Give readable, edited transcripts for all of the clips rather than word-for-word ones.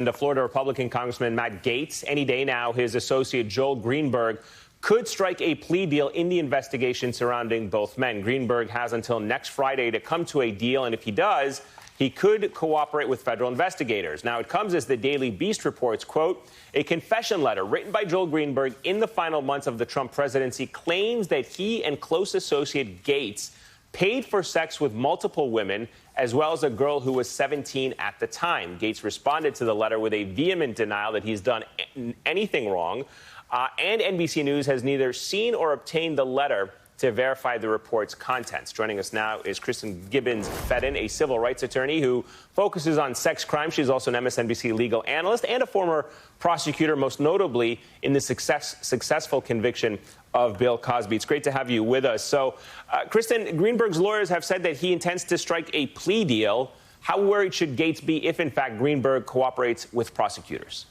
The Florida Republican Congressman Matt Gaetz. Any day now, his associate Joel Greenberg could strike a plea deal in the investigation surrounding both men. Greenberg has until next Friday to come to a deal, and if he does, he could cooperate with federal investigators. Now, it comes as the Daily Beast reports, quote, a confession letter written by Joel Greenberg in the final months of the Trump presidency claims that he and close associate Gaetz paid for sex with multiple women, as well as a girl who was 17 at the time. Gaetz responded to the letter with a vehement denial that he's done anything wrong. And NBC News has neither seen or obtained the letter to verify the report's contents. Joining us now is Kristen Gibbons-Fedden, a civil rights attorney who focuses on sex crimes. She's also an MSNBC legal analyst and a former prosecutor, most notably in the successful conviction of Bill Cosby. It's great to have you with us. So, Kristen, Greenberg's lawyers have said that he intends to strike a plea deal. How worried should Gaetz be if, in fact, Greenberg cooperates with prosecutors?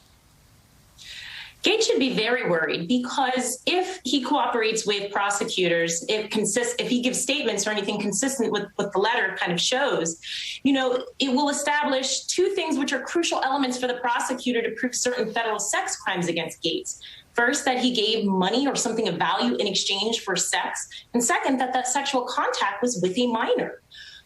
Gaetz should be very worried, because if he cooperates with prosecutors, if he gives statements or anything consistent with what the letter kind of shows, it will establish two things which are crucial elements for the prosecutor to prove certain federal sex crimes against Gaetz. First, that he gave money or something of value in exchange for sex. And second, that sexual contact was with a minor.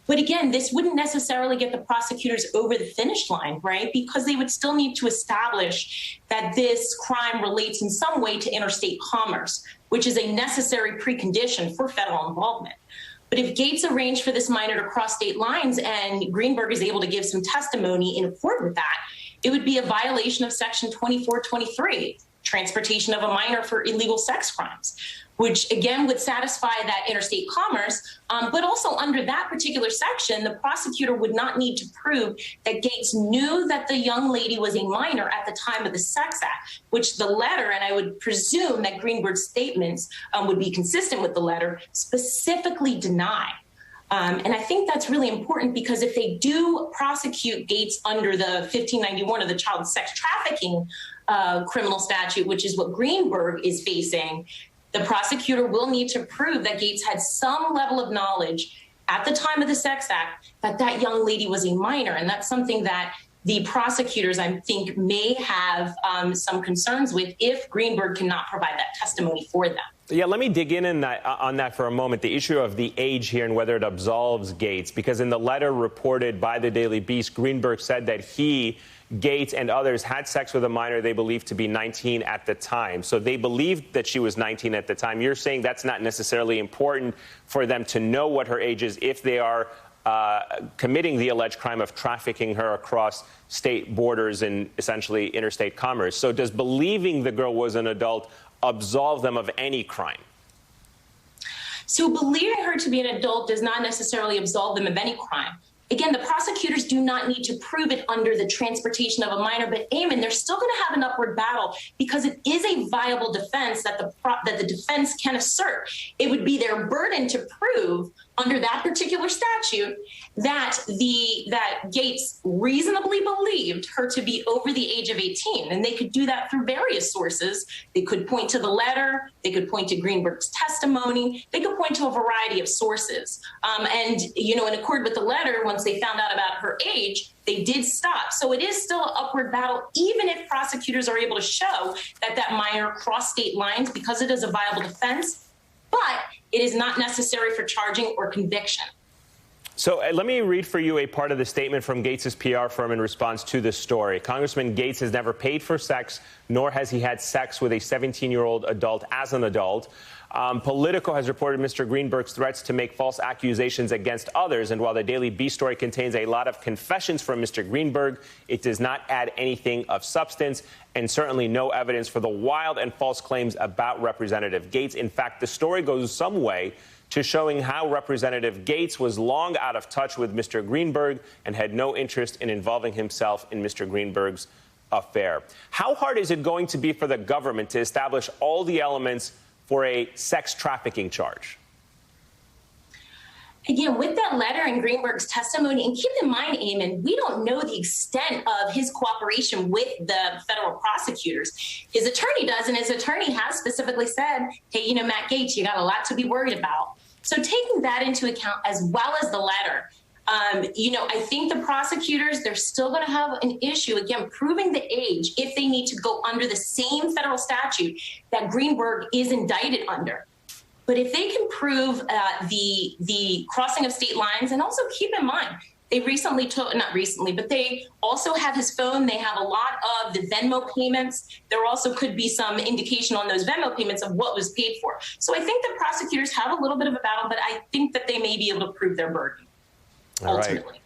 But again, this wouldn't necessarily get the prosecutors over the finish line, right? Because they would still need to establish that this crime relates in some way to interstate commerce, which is a necessary precondition for federal involvement. But if Gaetz arranged for this minor to cross state lines and Greenberg is able to give some testimony in accord with that, it would be a violation of Section 2423, transportation of a minor for illegal sex crimes, which again would satisfy that interstate commerce. But also under that particular section, the prosecutor would not need to prove that Gaetz knew that the young lady was a minor at the time of the sex act, which the letter, and I would presume that Greenberg's statements would be consistent with the letter, specifically deny. And I think that's really important, because if they do prosecute Gaetz under the 1591 of the child sex trafficking criminal statute, which is what Greenberg is facing, the prosecutor will need to prove that Gaetz had some level of knowledge at the time of the sex act that that young lady was a minor. And that's something that the prosecutors, I think, may have some concerns with if Greenberg cannot provide that testimony for them. Yeah, let me dig in on that for a moment, the issue of the age here and whether it absolves Gaetz, because in the letter reported by the Daily Beast, Greenberg said that he, Gaetz, and others had sex with a minor they believed to be 19 at the time. So they believed that she was 19 at the time. You're saying that's not necessarily important for them to know what her age is if they are committing the alleged crime of trafficking her across state borders and essentially interstate commerce. So does believing the girl was an adult absolve them of any crime? So believing her to be an adult does not necessarily absolve them of any crime. Again, the prosecutors do not need to prove it under the transportation of a minor, but Eamon, they're still going to have an upward battle, because it is a viable defense that the defense can assert. It would be their burden to prove under that particular statute that Gaetz reasonably believed her to be over the age of 18. And they could do that through various sources. They could point to the letter. They could point to Greenberg's testimony. They could point to a variety of sources. And, in accord with the letter, once they found out about her age, they did stop. So it is still an upward battle, even if prosecutors are able to show that that minor crossed state lines, because it is a viable defense. But it is not necessary for charging or conviction. So let me read for you a part of the statement from Gaetz's PR firm in response to this story. Congressman Gaetz has never paid for sex, nor has he had sex with a 17-year-old adult as an adult. Politico has reported Mr. Greenberg's threats to make false accusations against others. And while the Daily Beast story contains a lot of confessions from Mr. Greenberg, it does not add anything of substance, and certainly no evidence for the wild and false claims about Representative Gaetz. In fact, the story goes some way to showing how Representative Gaetz was long out of touch with Mr. Greenberg and had no interest in involving himself in Mr. Greenberg's affair. How hard is it going to be for the government to establish all the elements for a sex trafficking charge? Again, with that letter and Greenberg's testimony, and keep in mind, Eamon, we don't know the extent of his cooperation with the federal prosecutors. His attorney does, and his attorney has specifically said, hey, Matt Gaetz, you got a lot to be worried about. So taking that into account, as well as the letter, I think the prosecutors, they're still going to have an issue, again, proving the age if they need to go under the same federal statute that Greenberg is indicted under. But if they can prove the crossing of state lines, and also keep in mind, they recently took, not recently, but they also have his phone. They have a lot of the Venmo payments. There also could be some indication on those Venmo payments of what was paid for. So I think the prosecutors have a little bit of a battle, but I think that they may be able to prove their burden. All ultimately. right.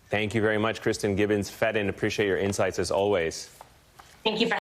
Thank you very much, Kristen Gibbons-Fedin. Appreciate your insights as always. Thank you for